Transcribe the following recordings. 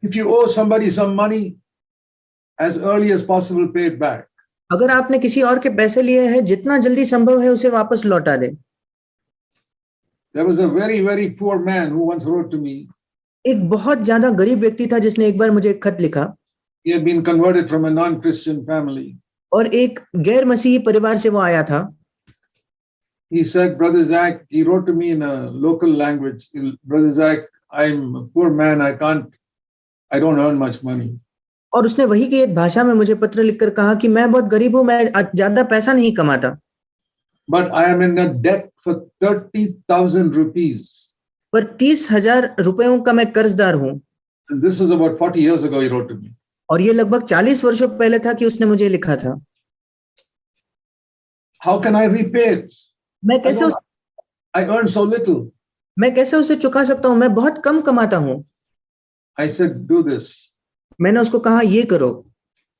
If you owe somebody some money, as early as possible, pay it back. अगर आपने किसी और के पैसे लिए हैं, जितना जल्दी संभव है उसे वापस लौटा दें। There was a very, very poor man who once wrote to me. एक बहुत ज्यादा गरीब व्यक्ति था जिसने एक बार मुझे एक खत लिखा। He had been converted from a non-Christian family. और एक गैर मसीही परिवार से वो आया था। He said, Brother Zach, he wrote to me in a local language. Brother Zach, I'm a poor man. I don't earn much money. और उसने वही की एक भाषा में मुझे पत्र लिखकर कहा कि मैं बहुत गरीब हूं, मैं ज्यादा पैसा नहीं कमाता। But I am in a debt for 30,000 rupees. पर 30,000 रुपयों का मैं कर्जदार हूं। And this was about 40 years ago, he wrote to me. और ये लगभग 40 वर्षों पहले था कि उसने मुझे लिखा था। How can I repay it? I earn so little. मैं कैसे उसे चुका सकता हूं? मैं बहुत कम कमाता हूं। I said, do this. मैंने उसको कहा ये करो।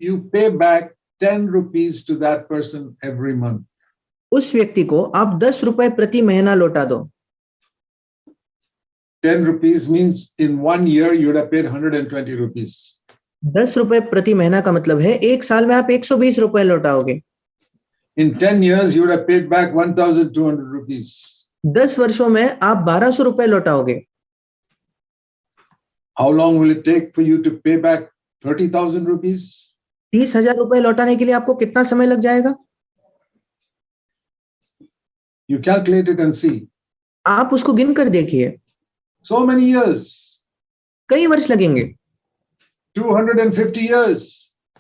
You pay back 10 rupees to that person every month. उस व्यक्ति को आप 10 रुपए प्रति महीना लौटा दो। 10 rupees means in 1 year you would have paid 120 rupees. 10 रुपए प्रति महीना का मतलब है एक साल में आप 120 रुपए लौटाओगे। In 10 years you would have paid back 1,200 rupees. 10 वर्षों में आप 1200 रुपए लौटाओगे। How long will it take for you to pay back 30,000 rupees? 30,000 रुपए लौटाने के लिए आपको कितना समय लग जाएगा? You calculate it and see. आप उसको गिन कर देखिए। So many years. कई वर्ष लगेंगे। 250 years.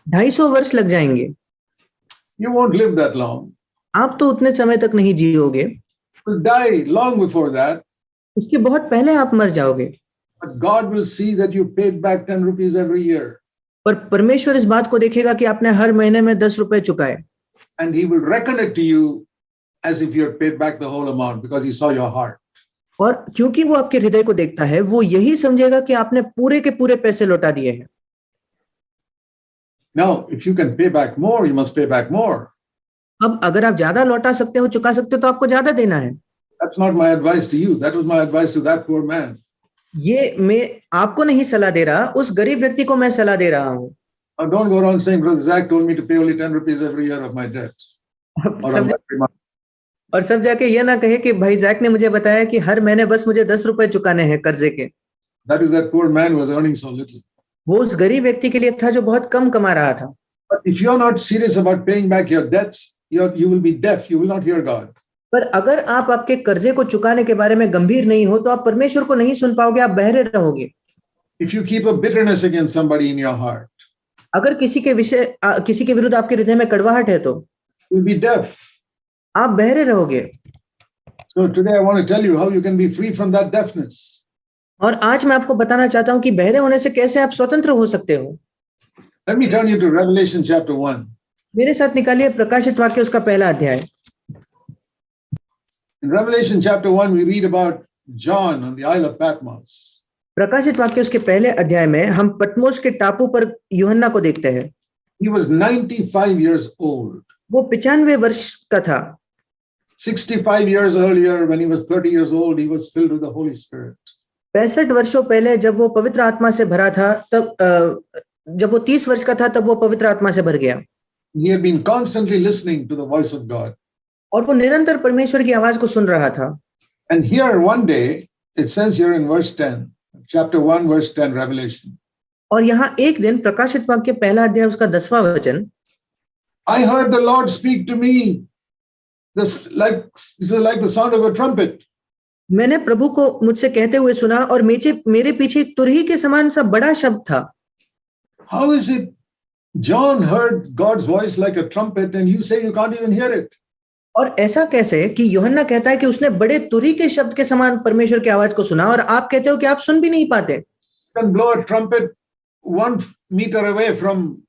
250 वर्ष लग जाएंगे। You won't live that long. आप तो उतने समय तक नहीं जियोगे। You'll die long before that. उसके बहुत पहले आप मर जाओगे। But God will see that you paid back 10 rupees every year. पर परमेश्वर इस बात को देखेगा कि आपने हर महीने में 10 रुपए चुकाए। And he will reckon it to you as if you had paid back the whole amount because he saw your heart. और क्योंकि वो आपके हृदय को देखता है, वो यही समझेगा कि आपने पूरे के पूरे पैसे लौटा दिए हैं। Now, if you can pay back more, you must pay back more. अब अगर आप ज्यादा लौटा सकते हो, चुका सकते हो, तो आपको ज्यादा देना है। That's not my advice to you. That was my advice to that poor man. ये मैं आपको नहीं सलाह दे रहा, उस गरीब व्यक्ति को मैं सलाह दे रहा हूँ। Don't go around saying, Brother Zach told me to pay only 10 rupees every year of my debt. और सब जाके ये ना कहे कि भाई जैक ने मुझे बताया कि हर महीने बस मुझे 10 रुपए चुकाने हैं कर्जे के। That is that poor man who was earning so little. वो उस गरीब व्यक्ति के लिए था जो बहुत कम कमा रहा था। But if you are not serious about paying back your debts, you will be deaf. You will not hear God. पर अगर आप आपके कर्जे को चुकाने के बारे में गंभीर नहीं हो, तो आप परमेश्वर को नहीं सुन पाओगे, आप बहरे रहोगे। If you keep a bitterness against somebody in your heart, अगर किसी के विरुद्ध आपके हृदय में कड़वाहट है, तो you'll be deaf. आप बहरे रहोगे। So today I want to tell you how you can be free from that deafness. और आज मैं आपको बताना चाहता हूं कि बहरे होने से कैसे आप स्वतंत्र हो सकते हो। Let me turn you to Revelation chapter 1. मेरे साथ निकालिए प्रकाशित वाक्य उसका पहला अध्याय। In Revelation chapter 1 we read about John on the Isle of Patmos. प्रकाशित वाक्य उसके पहले अध्याय में हम पतमोस के टापू पर यूहन्ना को देखते हैं। He was 95 years old. वो 95 वर्ष का था। 65 years earlier, when he was 30 years old, he was filled with the Holy Spirit. 65 वर्षों पहले जब वो पवित्र आत्मा से भरा था, तब जब वो 30 वर्ष का था तब वो पवित्र आत्मा से भर गया। He had been constantly listening to the voice of God. और वो निरंतर परमेश्वर की आवाज को सुन रहा था। And here one day, it says here in verse 10, chapter 1 verse 10 Revelation. और यहाँ एक दिन प्रकाशित वाक्य पहला अध्याय उसका 10वां वचन, I heard the Lord speak to me, like the sound of a trumpet. मैंने प्रभु को मुझसे कहते हुए सुना और मेरे पीछे एक तुरही के समान सा बड़ा शब्द था। How is it John heard God's voice like a trumpet and you say you can't even hear it? और ऐसा कैसे कि यूहन्ना कहता है कि उसने बड़े तुरही के शब्द के समान परमेश्वर की आवाज को सुना और आप कहते हो कि आप सुन भी नहीं पाते। You can blow a trumpet 1 meter away from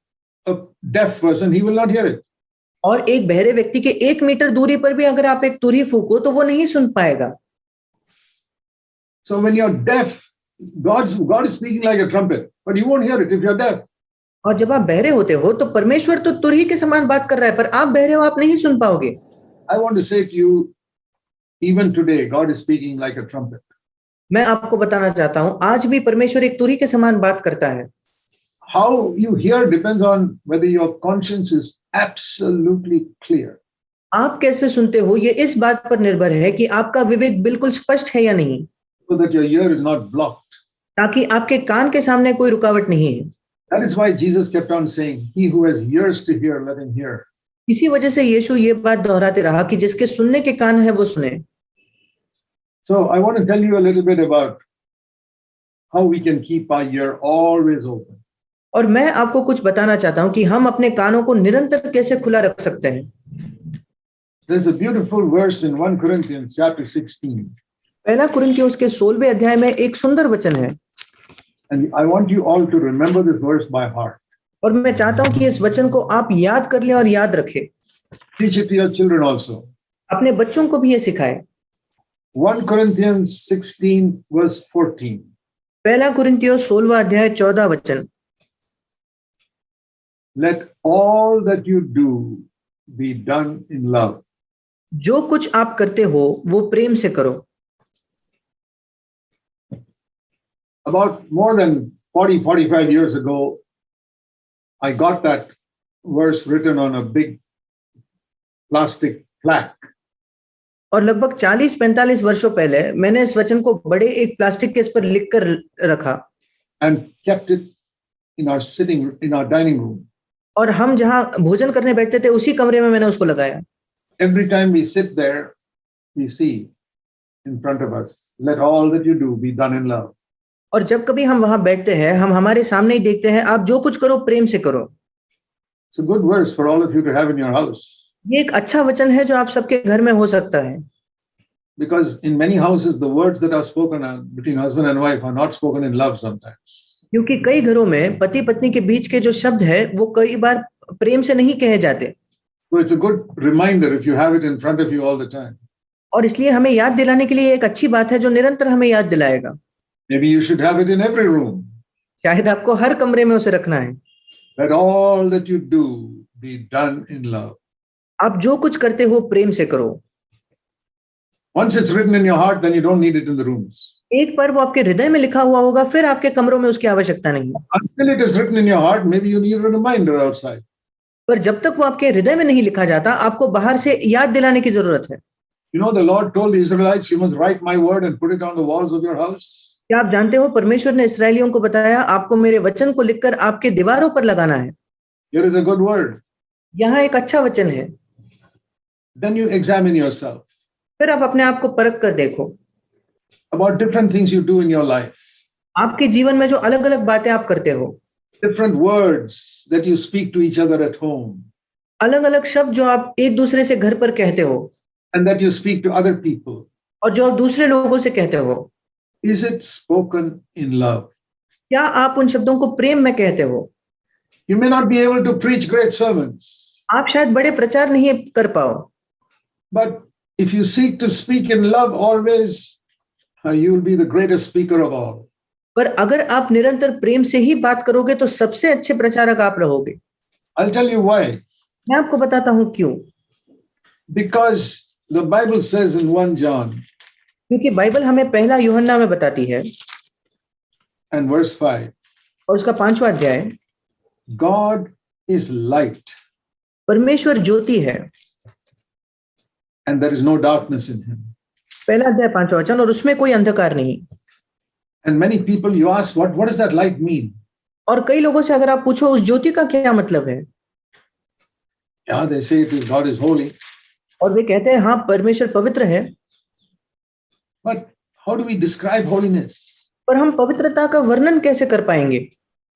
a deaf person, he will not hear it. और एक बहरे व्यक्ति के 1 मीटर दूरी पर भी अगर आप एक तुरही फूको तो वो नहीं सुन पाएगा। So when you're deaf, God is speaking like a trumpet, but you won't hear it if you're deaf. और जब आप बहरे होते हो तो परमेश्वर तो तुरही के समान बात कर रहा है, पर आप बहरे हो, आप नहीं सुन पाओगे। I want to say to you, even today, God is speaking like a trumpet. मैं आपको बताना चाहता हूं, आज भी परमेश्वर एक तुरही के समान बात करता है। How you hear depends on whether your conscience is absolutely clear. आप कैसे सुनते हो ये इस बात पर निर्भर है कि आपका विवेक बिल्कुल स्पष्ट है या नहीं, So that your ear is not blocked. ताकि आपके कान के सामने कोई रुकावट नहीं है। That is why Jesus kept on saying, he who has ears to hear, let him hear. इसी वजह से यीशु ये बात दोहराते रहा कि जिसके सुनने के कान है वो सुने। So I want to tell you a little bit about how we can keep our ear always open. और मैं आपको कुछ बताना चाहता हूं कि हम अपने कानों को निरंतर कैसे खुला रख सकते हैं। There's a beautiful verse in 1 Corinthians chapter 16. पहला कुरिन्थियों के 16वें अध्याय में एक सुंदर वचन है, And I want you all to remember this verse by heart. और मैं चाहता हूं कि इस वचन को आप याद कर लें और याद रखें। Teach it to your children also. अपने बच्चों को भी ये सिखाएं। 1 Corinthians 16 verse 14. पहला कुरिन्थियों 16वां अध्याय 14 वचन। Let all that you do be done in love. जो कुछ आप करते हो वो प्रेम से करो। About more than 45 years ago, I got that verse written on a big plastic plaque. और लगभग 40-45 वर्षों पहले मैंने इस वचन को बड़े एक प्लास्टिक केस पर लिख कर रखा And kept it in our dining room. और हम जहां भोजन करने बैठते थे उसी कमरे में मैंने उसको लगाया। Every time we sit there, we see in front of us, let all that you do be done in love. और जब कभी हम वहां बैठते हैं हम हमारे सामने ही देखते हैं, आप जो कुछ करो प्रेम से करो। It's a good verse for all of you to have in your house. ये एक अच्छा वचन है जो आप सबके घर में हो सकता है, Because in many houses, the words that are spoken between husband and wife are not spoken in love sometimes. क्योंकि कई घरों में पति पत्नी के बीच के जो शब्द है वो कई बार प्रेम से नहीं कहे जाते। So it's a good reminder if you have it in front of you all the time. और इसलिए हमें याद दिलाने के लिए एक अच्छी बात है जो निरंतर हमें याद दिलाएगा। Maybe you should have it in every room. शायद आपको हर कमरे में उसे रखना है। Let all that you do be done in love. आप जो कुछ करते हो प्रेम से करो। Once it's written in your heart, then you don't need it in the rooms. एक बार वो आपके हृदय में लिखा हुआ होगा, फिर आपके कमरों में उसकी आवश्यकता नहीं। Until it is written in your heart, maybe you need a reminder outside. पर जब तक वो आपके हृदय में नहीं लिखा जाता, आपको बाहर से याद दिलाने की जरूरत है। You know, the Lord told the Israelites, you must write my word and put it on the walls of your house. क्या आप जानते हो परमेश्वर ने इस्राएलियों को बताया आपको मेरे वचन को लिखकर आपके दीवारों पर लगाना है। Here is a good word. यहाँ एक अच्छा वचन है। Then you examine yourself फिर आप अपने आप को परख कर देखो about different things you do in your life, आपके जीवन में जो अलग अलग बातें आप करते हो, different words that you speak to each other at home, अलग अलग शब्द जो आप एक दूसरे से घर पर कहते हो and that you speak to other people. और जो आप दूसरे लोगों से कहते हो, Is it spoken in love? क्या आप उन शब्दों को प्रेम में कहते हो? You may not be able to preach great sermons, आप शायद बड़े प्रचार नहीं कर पाओ, but if you seek to speak in love always, you will be the greatest speaker of all. पर अगर आप निरंतर प्रेम से ही बात करोगे तो सबसे अच्छे प्रचारक आप रहोगे। I'll tell you why. मैं आपको बताता हूं क्यों। Because the Bible says in 1 John क्योंकि बाइबल हमें पहला यूहन्ना में बताती है and verse 5, और उसका 5वां अध्याय, God is light परमेश्वर ज्योति है and there is no darkness in him. पहला अध्याय 5वां वचन, और उसमें कोई अंधकार नहीं। And many people, you ask, what does that light mean? और कई लोगों से अगर आप पूछो उस ज्योति का क्या मतलब है, Yeah, they say it is God is holy. और वे कहते हैं हाँ परमेश्वर पवित्र है। But how do we describe holiness? पर हम पवित्रता का वर्णन कैसे कर पाएंगे?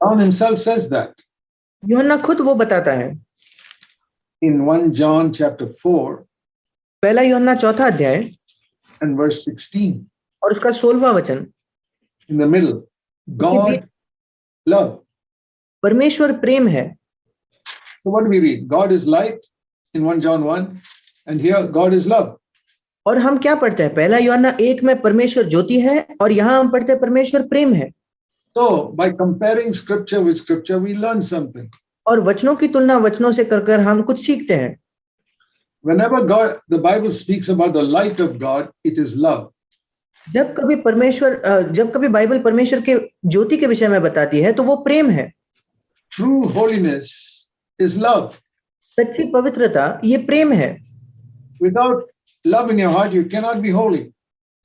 John himself says that. यूहन्ना खुद वो बताता है In 1 John chapter 4 पहला यूहन्ना 4वां अध्याय and verse 16, और उसका 16वां वचन, in the middle, God love. परमेश्वर प्रेम है। So what do we read? God is light in 1 John 1 and here God is love. और हम क्या पढ़ते हैं? पहला यूहन्ना 1 में परमेश्वर ज्योति है और यहाँ हम पढ़ते हैं परमेश्वर प्रेम है। So by comparing scripture with scripture, we learn something. और वचनों की तुलना वचनों से कर हम कुछ सीखते हैं। Whenever the Bible speaks about the light of God, it is love. जब कभी बाइबल परमेश्वर के ज्योति के विषय में बताती है तो वो प्रेम है। True holiness is love. सच्ची पवित्रता ये प्रेम है। Without love in your heart, you cannot be holy.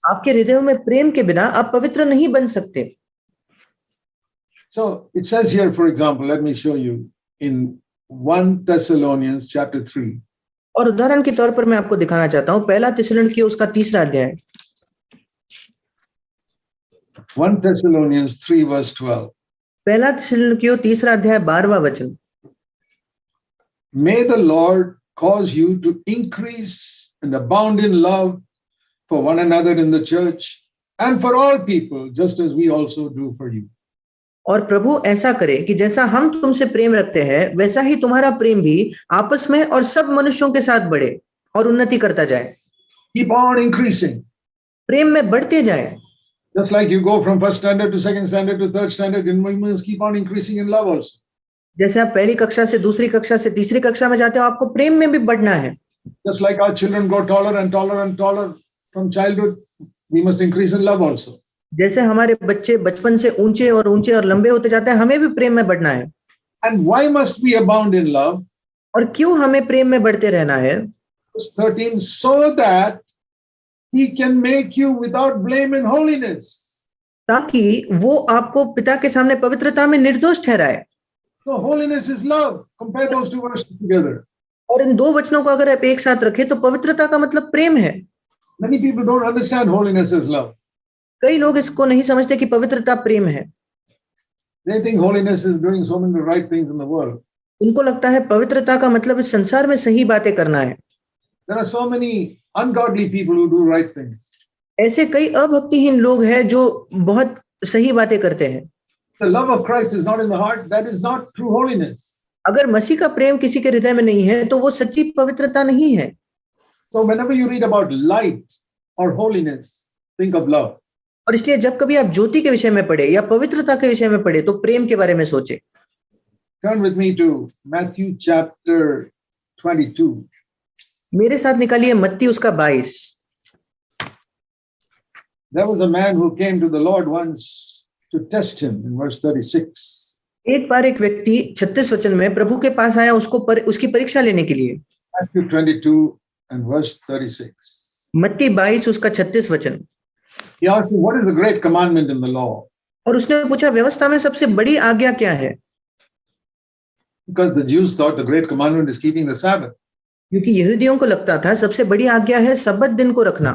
आपके हृदय में प्रेम के बिना आप पवित्र नहीं बन सकते। So it says here, for example, let me show you in 1 Thessalonians chapter 3. और उदाहरण के तौर पर मैं आपको दिखाना चाहता हूँ पहला थिस्सलुनीकियों उसका 3रा अध्याय। 1 Thessalonians 3 verse 12. पहला थिस्सलुनीकियों 3रा अध्याय 12वां वचन। May the Lord cause you to increase and abound in love for one another in the church and for all people, just as we also do for you. और प्रभु ऐसा करे कि जैसा हम तुमसे प्रेम रखते हैं वैसा ही तुम्हारा प्रेम भी आपस में और सब मनुष्यों के साथ बढ़े और उन्नति करता जाए। Keep on increasing. प्रेम में बढ़ते जाए। Just like you go from first standard to second standard to third standard, you must keep on increasing in love also. जैसे आप पहली कक्षा से दूसरी कक्षा से तीसरी कक्षा में जाते हो आपको प्रेम में भी बढ़ना है। Just like our children grow taller and taller and taller from childhood, we must increase in love also. जैसे हमारे बच्चे बचपन से ऊंचे और लंबे होते जाते हैं हमें भी प्रेम में बढ़ना है। And why must we abound in love? और क्यों हमें प्रेम में बढ़ते रहना है? Verse 13, so that he can make you without blame in holiness. ताकि वो आपको पिता के सामने पवित्रता में निर्दोष ठहराए। So holiness is love. Compare those two verses together. और इन दो वचनों को अगर आप एक साथ रखें तो पवित्रता का मतलब प्रेम है। Many people don't understand holiness as love. कई लोग इसको नहीं समझते कि पवित्रता प्रेम है। They think holiness is doing so many right things in the world. उनको लगता है पवित्रता का मतलब इस संसार में सही बातें करना है। There are so many ungodly people who do right things. ऐसे कई अभक्तिहीन लोग हैं जो बहुत सही बातें करते हैं। The love of Christ is not in the heart. That is not true holiness. अगर मसीह का प्रेम किसी के हृदय में नहीं है तो वो सच्ची पवित्रता नहीं है। So whenever you read about light or holiness, think of love. और इसलिए जब कभी आप ज्योति के विषय में पढ़े या पवित्रता के विषय में पढ़े तो प्रेम के बारे में सोचे। Turn with me to Matthew chapter 22. मेरे साथ निकालिए मत्ती उसका 22। There was a man who came to the Lord once to test him in verse 36. एक बार एक व्यक्ति 36 वचन में प्रभु के पास आया उसकी परीक्षा लेने के लिए। Matthew 22 and verse 36. मत्ती 22 उसका 36 वचन। He asked him, what is the great commandment in the law? और उसने पूछा व्यवस्था में सबसे बड़ी आज्ञा क्या है? Because the Jews thought the great commandment is keeping the Sabbath. क्योंकि यहूदियों को लगता था सबसे बड़ी आज्ञा है सब्बत दिन को रखना।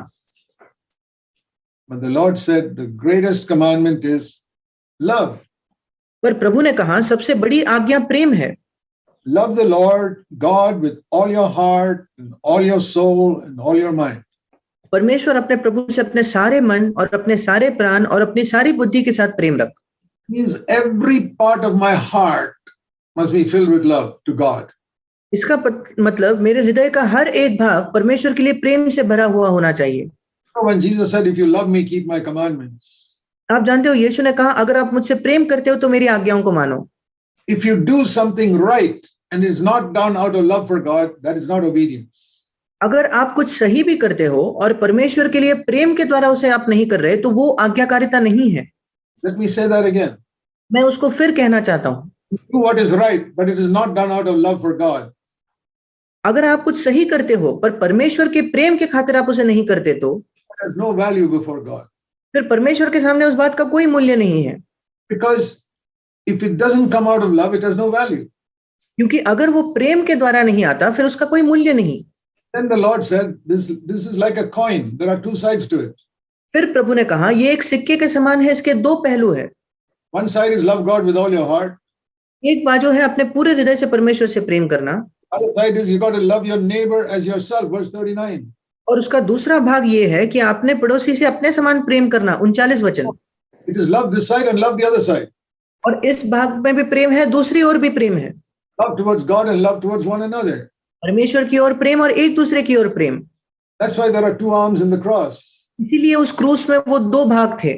But the Lord said the greatest commandment is love. पर प्रभु ने कहा सबसे बड़ी आज्ञा प्रेम है। Love the Lord God with all your heart and all your soul and all your mind. परमेश्वर अपने प्रभु से अपने सारे मन और अपने सारे प्राण और अपनी सारी बुद्धि के साथ प्रेम रख। Means every part of my heart must be filled with love to God. इसका मतलब मेरे हृदय का हर एक भाग परमेश्वर के लिए प्रेम से भरा हुआ होना चाहिए। When Jesus said, if you love me, keep my commandments. आप जानते हो यीशु ने कहा अगर आप मुझसे प्रेम करते हो तो मेरी आज्ञाओं को मानो। If you do something right and it's not done out of love for God, that is not obedience. अगर आप कुछ सही भी करते हो और परमेश्वर के लिए प्रेम के द्वारा उसे आप नहीं कर रहे तो वो आज्ञाकारिता नहीं है। Let me say that again. मैं उसको फिर कहना चाहता हूँ। Do what is right, but it is not done out of love for God. अगर आप कुछ सही करते हो पर परमेश्वर के प्रेम के खातिर आप उसे नहीं करते तो It has no value before God. फिर परमेश्वर के सामने उस बात का कोई मूल्य नहीं है। Because if it doesn't come out of love, it has no value. क्योंकि अगर वो प्रेम के द्वारा नहीं आता फिर उसका कोई मूल्य नहीं। Then the Lord said, this is like a coin. There are two sides to it. फिर प्रभु ने कहा ये एक सिक्के के समान है, इसके दो पहलू है। One side is love God with all your heart. एक बाजू है अपने पूरे हृदय से परमेश्वर से प्रेम करना। Other side is you got to love your neighbor as yourself. Verse 39. और उसका दूसरा भाग ये है कि आपने पड़ोसी से अपने समान प्रेम करना। 39 वचन। It is love this side and love the other side. और इस भाग में भी प्रेम है, दूसरी ओर भी प्रेम है। Love towards God and love towards one another. परमेश्वर की ओर प्रेम और एक दूसरे की ओर प्रेम। That's why there are two arms in the cross. इसीलिए उस क्रूस में वो दो भाग थे।